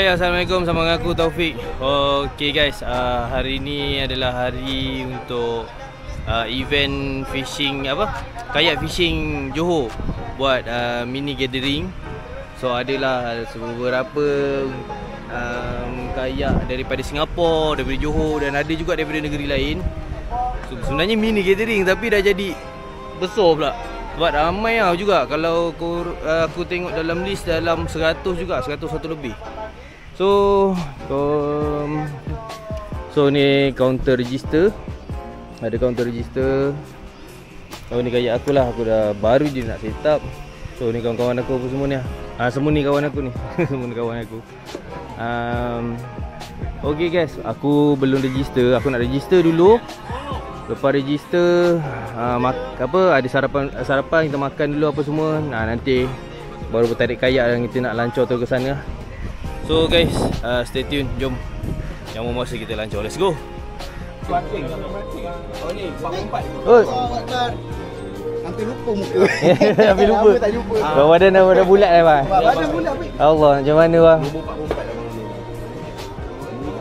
Hai, Assalamualaikum, sama dengan aku Taufik. Okay guys, hari ni adalah hari untuk event fishing kayak fishing Johor buat mini gathering. So adalah beberapa kayak daripada Singapura, daripada Johor dan ada juga daripada negeri lain. So, sebenarnya mini gathering tapi dah jadi besar pula. Sebab ramai juga. Kalau aku tengok dalam list dalam 100 juga, 101 lebih. So ni counter register. Ada counter register. Oh ni kayak aku lah, aku dah baru je nak set up. So ni kawan-kawan aku apa semua ni. Semua ni kawan aku ni. Semua ni kawan aku. Okay guys, aku belum register. Aku nak register dulu. Lepas register ada sarapan kita makan dulu apa semua. Nanti baru bertarik kayak dan kita nak lancar terus ke sana. So guys, stay tune. Jom. Yang mau masa kita lancar. Let's go. Oh ni 44. Oh. Hampir lupa muka. Hampir lupa. Tak jumpa. Badan dah bulat dah bang. Badan bulat weh. Allah, macam mana bang? 44 ni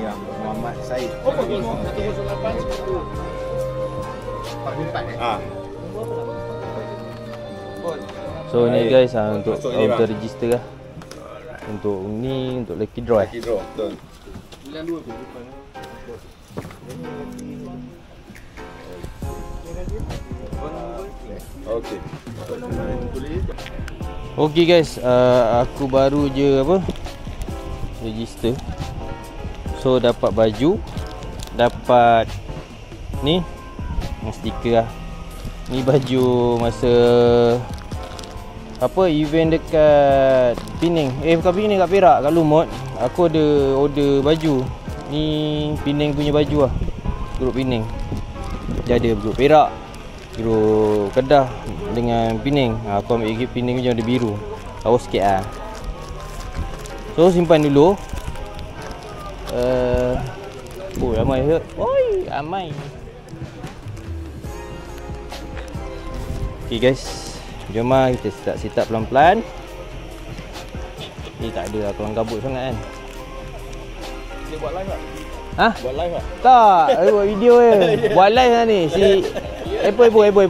bang Muhammad Said. Oh, 108 So ni guys, untuk register lah. Untuk ni, untuk lucky draw. Lucky draw, betul. 92 tu. Okey. Okay guys, aku baru je register. So dapat baju, dapat ni stiker lah. Ni baju masa event dekat Penang. Bukan Penang, kat Perak, kat Lumut. Aku ada order baju. Ni Penang punya baju lah. Grup Penang. Dia ada grup Perak, grup Kedah dengan Penang. Aku ambil grup Penang punya, ada biru. Tahu sikit lah. So simpan dulu. Ramai ke? Oi, ramai. Okay guys, jom lah kita set up pelan-pelan. Ni tak ada lah kelang kabut sangat kan. Dia buat live tak? Buat live tak? Tak, buat video je. Buat live lah ni. Si Apple. Ni buat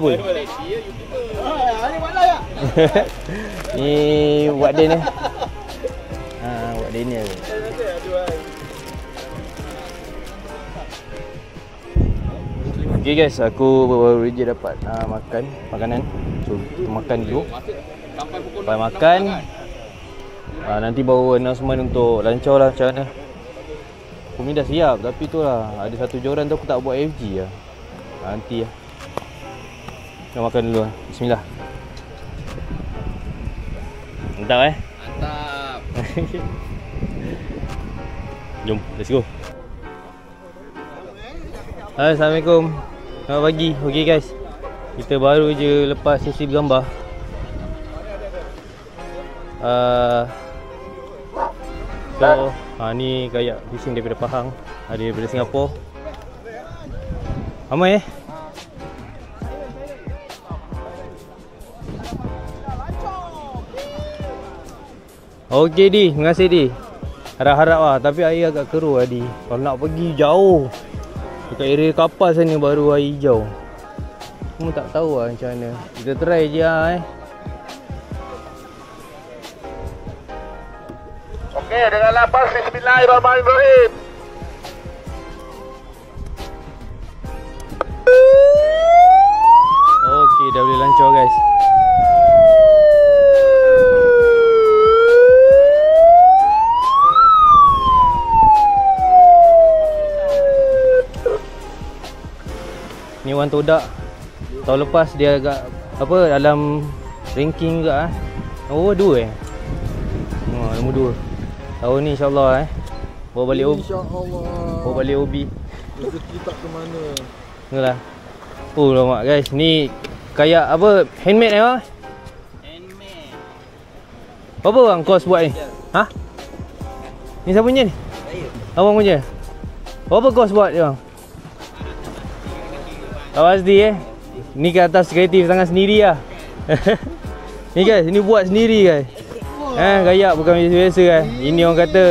live tak? Ni buat dia ni. Buat dia ni. Okay guys, aku baru je dapat makanan. So kita makan dulu. Lepas makan, nanti baru announcement untuk lancar lah macam mana. Aku ni dah siap, tapi tu lah, ada satu joran tu aku tak buat FG lah. Nanti lah. Kita makan dulu lah. Bismillah. Mantap Mantap. Jom, let's go. Assalamualaikum. Selamat pagi. Okay guys, kita baru je lepas sesi bergambar. So ni kayak fishing daripada Pahang, ada daripada Singapura. Ramai Okay Di, terima kasih Di. Harap-harap lah, tapi air agak keruh lah Di. Kalau nak pergi jauh dekat area kapal sana baru air hijau. Aku tak tahu lah macam mana. Kita try je lah Okey, dengan lapas bismillahirrahmanirrahim. Okay, dah boleh lancar guys. Ni Wan Todak. Tahun lepas dia agak dalam ranking juga Nombor 2 nombor 2. Tahun ni insya-Allah bawa balik InsyaAllah. Bawa balik Obi. Rezeki tak ke mana. Inilah. Lama guys. Ni kayak handmade Handmade. Berapa bang kos buat ni? Ni siapa punya ni? Saya. Abang punya. Berapa kos buat dia bang? Tak pasti Ni ke atas kreatif tangan sendiri lah. Ni guys, ni buat sendiri guys. Kayak bukan biasa-biasa kan. Ini orang kata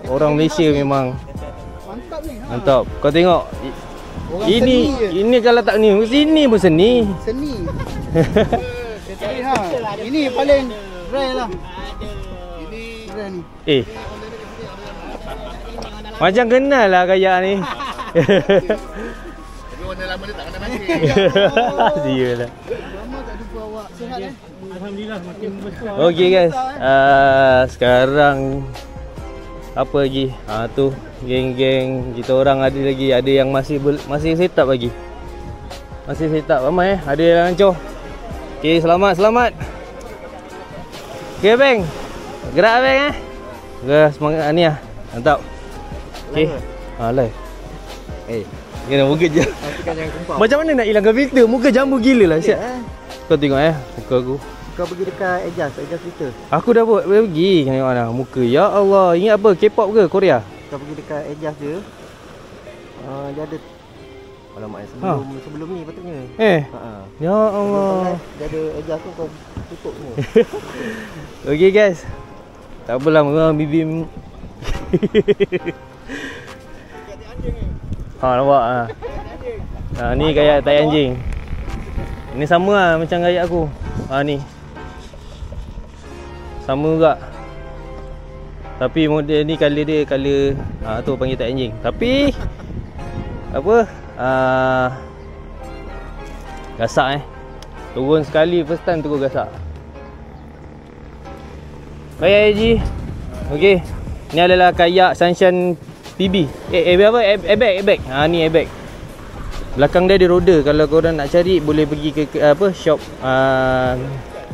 orang Malaysia memang Mantap ni. mantap. Kau tengok Orang ini kalau tak ni, sini pun seni. Seni. Tapi ini paling rare lah. Ini rare ni. Macam kenal lah kayak ni. Tapi warna lama dia tak kena mati. Sialah. Lama tak jumpa awak. Sihat Alhamdulillah makin besar. Okey guys. Sekarang apa lagi? Tu geng-geng kita orang ada lagi, ada yang masih set up lagi. Masih set up ramai ada yang hancur. Okey, selamat. Okey bang. Gerak bang Gerak semangat ni ah. Mantap. Okey. Live. Kena muka je. Macam mana nak hilangkan filter? Muka jambu gila lah siap. Kau tengok muka aku. Kau pergi dekat adjust filter. Aku dah buat pergi tengok mana muka. Ya Allah, ingat apa? K-pop ke Korea? Kau pergi dekat adjust dia. Dia ada alamak sebelum ni patutnya. Ya Allah. Dia ada adjust tu kau tutup semua. Okey guys. Tak apalah memang bibim. Nampak ni kayak tai anjing. Ini sama lah macam gaya aku. Ni sama juga. Tapi model ni color dia color tu panggil tai anjing. Tapi apa? Gasak turun sekali first time turun gasak. Baik Haji. Okey. Ni adalah kayak Sunshine PB. Airbag. Ni airbag. Belakang dia ada roda. Kalau korang nak cari boleh pergi ke shop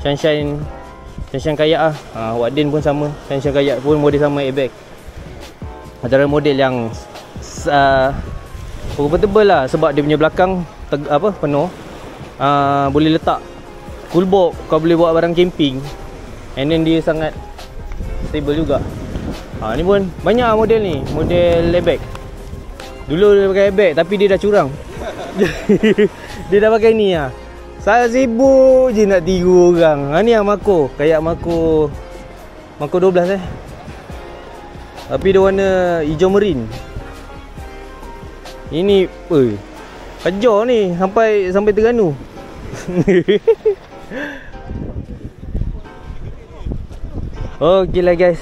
Sunshine kayak Wadin pun sama. Sunshine kayak pun model sama airbag. Antara model yang portable lah sebab dia punya belakang penuh. Boleh letak cool box, kau boleh bawa barang camping. And then dia sangat stable juga. Ni pun banyak model ni, model airbag. Dulu dia pakai airbag tapi dia dah curang. Dia dah pakai ni Saya sibuk je nak tiru orang. Ni yang Mako, kayak Mako 12 Tapi dia warna hijau marine. Ini kejar ni sampai Terengganu. Okeylah guys.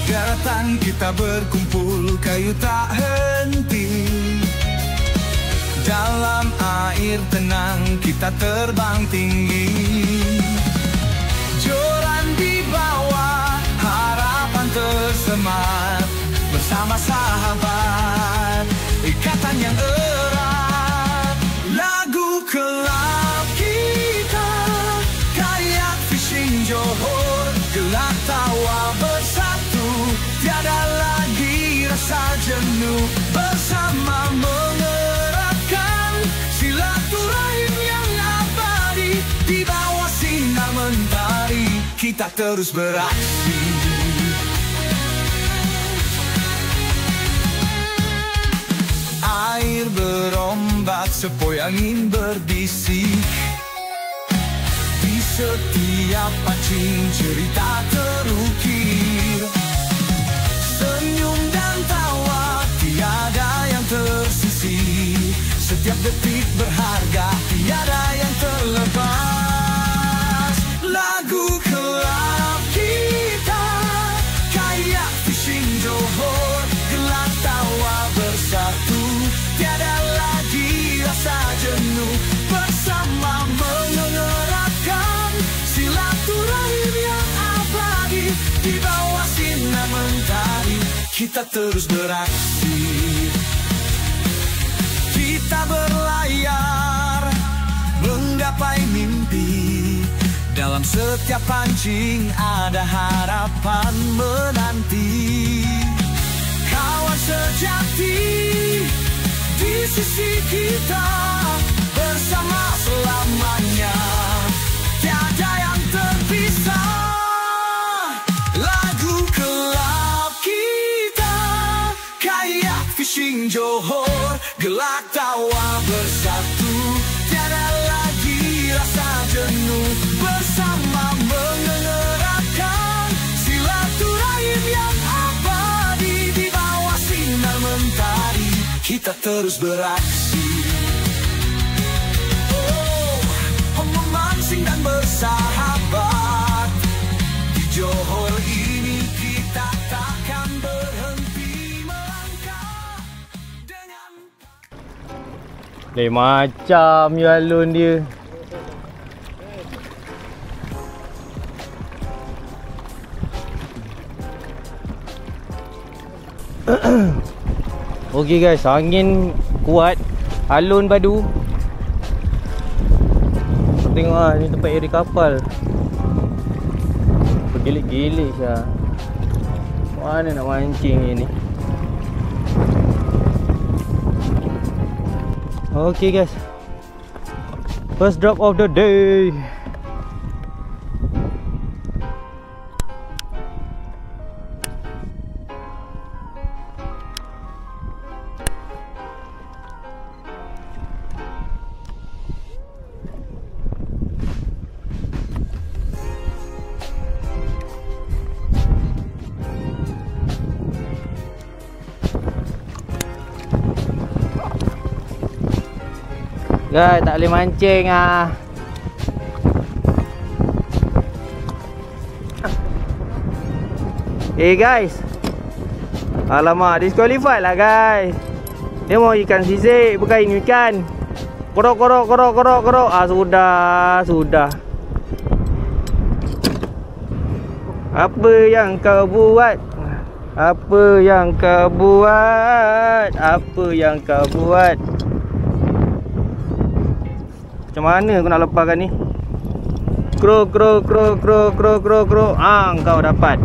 Daratan kita berkumpul, kayu tak henti. Dalam air tenang kita terbang tinggi. Joran di bawah, harapan tersemat. Bersama sahabat, ikatan yang erat. Lagu kelab kita, kayak fishing Johor. Gelak tawa bersatu, tiada lagi rasa jenuh. Bersama mengeratkan silaturahim yang abadi. Di bawah sinar mentari kita terus beraksi. Air berombak, sepoi angin berbisik. Di setiap pancing cerita terukir. Senyum dan tawa tiada yang tersisih. Setiap detik berharga, tiada yang terlepas. Lagu kelab kita, kayak fishing Johor. Gelak tawa bersatu, tiada lagi rasa jenuh. Bersama mengeratkan silaturahim yang abadi. Di bawah sinar mentari kita terus beraksi. Kita berlayar menggapai mimpi. Dalam setiap pancing ada harapan menanti. Kawan sejati di sisi kita, bersama selamanya, tiada yang terpisah. Lagu kelab kita. Fishing Johor, gelak tawa bersatu, tiada lagi rasa jenuh, bersama mengeratkan silaturahim yang abadi di bawah sinar mentari. Kita terus beraksi, memancing dan bersahabat. Di Johor ini kita takkan berhenti melangkah dengan Lain macam you alun dia. Okey guys, angin kuat, alun padu. Tengok lah, ni tempat area kapal. Bergilik-gilik sah. Mana nak mancing ni? Okay guys, first drop of the day. Guys, tak boleh mancing ah. Guys, alamak, disqualified lah guys. Dia mau ikan sisik, bukan ikan. Korok. Ah, sudah. Apa yang kau buat? Macam mana aku nak lepaskan ni? Kro. Ah, kau dapat.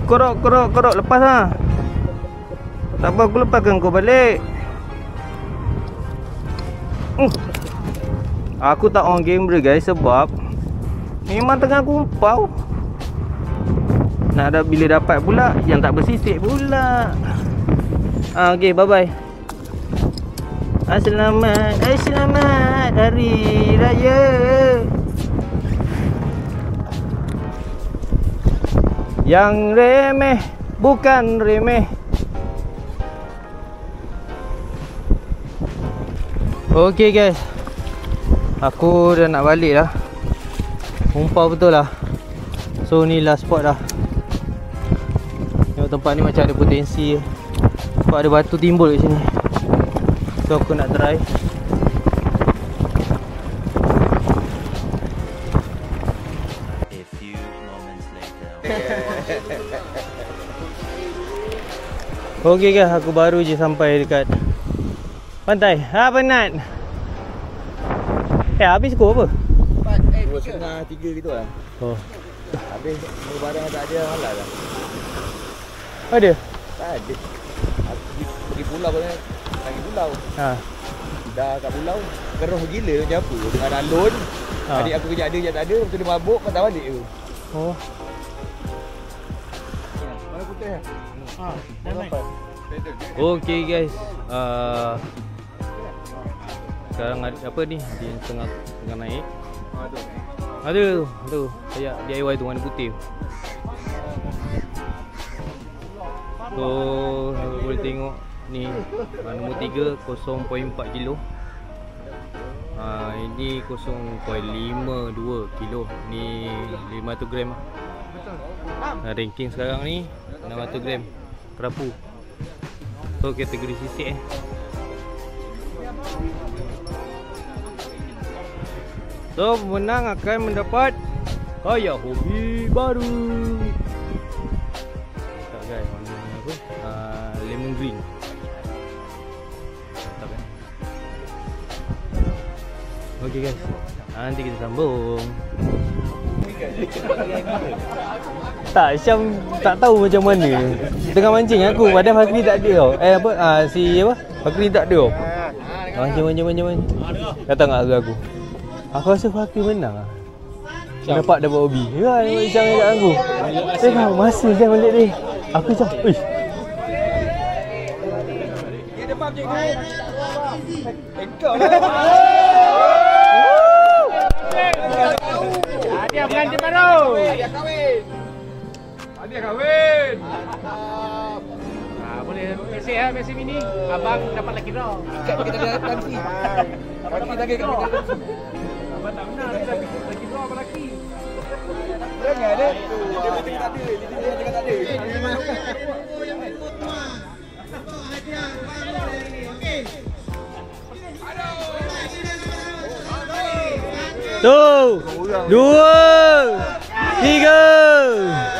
Korok, lepas lah. Tak apa, aku lepaskan kau balik. Aku tak on camera guys sebab memang tengah kumpau. Nak ada bila dapat pula yang tak bersisik pula. Okay, bye bye. Selamat Hari Raya. Yang remeh bukan remeh. Okay guys, aku dah nak balik lah. Kumpau betul lah. So ni last spot dah. Tengok tempat ni macam ada potensi. Sebab ada batu timbul kat sini. So aku nak try. A few moments later. Okay guys, aku baru je sampai dekat pantai. Penat. Habis pukul apa? 2.30, 3 gitu lah. Oh. Habis semua barang tak ada, malas lah. Ada? Tak ada. Aku pergi pulau pun lagi pulau. Dah kat pulau, keruh gila macam apa. Dengan alun. Adik aku kerja ada, kerja tak ada. Lepas tu dia mabuk, patah balik tu. Oh. Mana putih lah? Okay guys, sekarang apa ni? Dia tengah naik. Ada tu. Kayak DIY tu warna putih. So boleh tengok ni nombor 3 0.4 kilo. Ini 0.52 kilo. Ni 500 gram lah. Ranking sekarang ni 600 gram kerapu. So kategori sisik So pemenang akan mendapat kaya hobi baru. Tak guys, warna apa? Lemon green. Tak kan? Okay guys, nanti kita sambung. Tak, Syam tak tahu macam mana. Tengah mancing aku, padahal Fakri tak ada tau. Si apa? Fakri tak ada tau. Mancing. Datang kat aku. Aku rasa Fakri menang lah. Dapat hobi. Ya, Syam kat aku. Tengok masa Syam balik ni. Aku macam, uish. Hadiah pengantin baru. Hadiah kahwin. Boleh mesej mesej ini. Abang dapat lagi draw. Ikat kita ada nanti. Laki lagi kat kita. Abang tak benar dia lagi draw apa lagi. Jangan ada. Dia betul tak ada. Dia tak ada. Tu, 2, 3.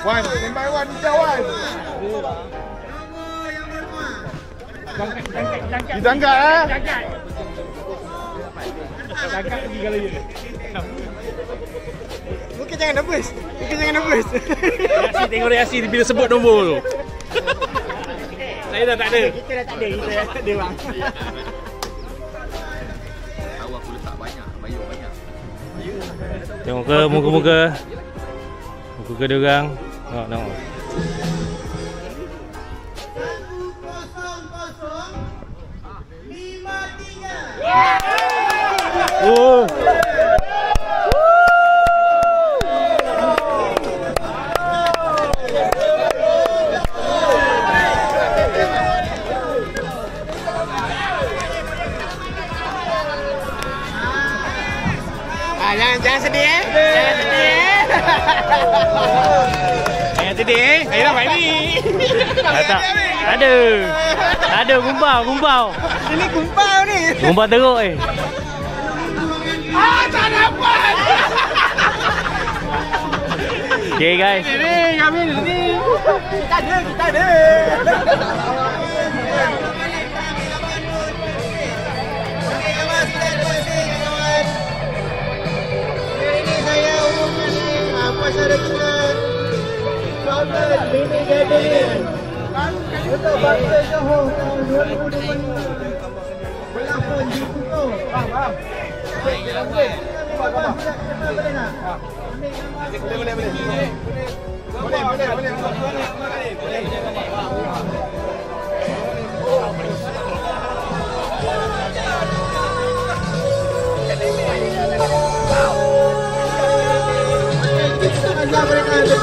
Wan, sampai Wan jawab. Ditangkap Tangkap lagi kalau dia. Mungkin jangan nervous. Reaksi tengok reaksi bila sebut nombor tu. Saya dah tak ada. Kita dah tak ada bang. Tahu aku letak banyak, bayar banyak. Tengok ke muka-muka. Muka dia orang. Tengok. Oh. Jangan sedih Jangan sedih Ayolah Pak Imi. Tak ada gumpau. Ini kumpau ni. Gumpau teruk Tak dapat. Okay guys. Ni kami ni. Kita ada. Ini saya umumkan ni. Puasa regular. Sobat Mini Gathering. Untuk bangsa Johor tahun 2025. Berlakon di Kukuh. Faham.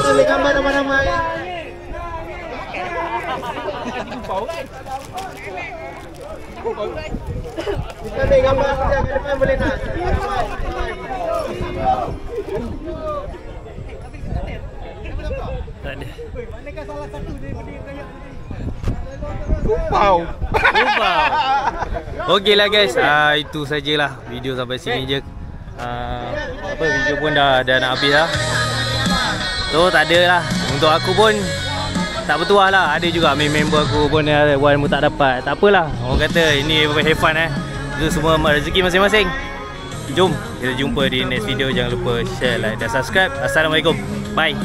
Boleh gambar nama-nama. Kita ambil gambar sekejap ke depan boleh tak? Tak ada. Manakah salah satu daripada yang kaya Gumpau. Okeylah guys, itu sajalah video sampai sini je. Video pun dah nak habis lah. So tak ada lah. Untuk aku pun tak bertuah lah. Ada juga member aku pun Wan pun tak dapat. Tak apalah. Orang kata ini have fun Itu semua rezeki masing-masing. Jom kita jumpa di next video. Jangan lupa share, like dan subscribe. Assalamualaikum. Bye.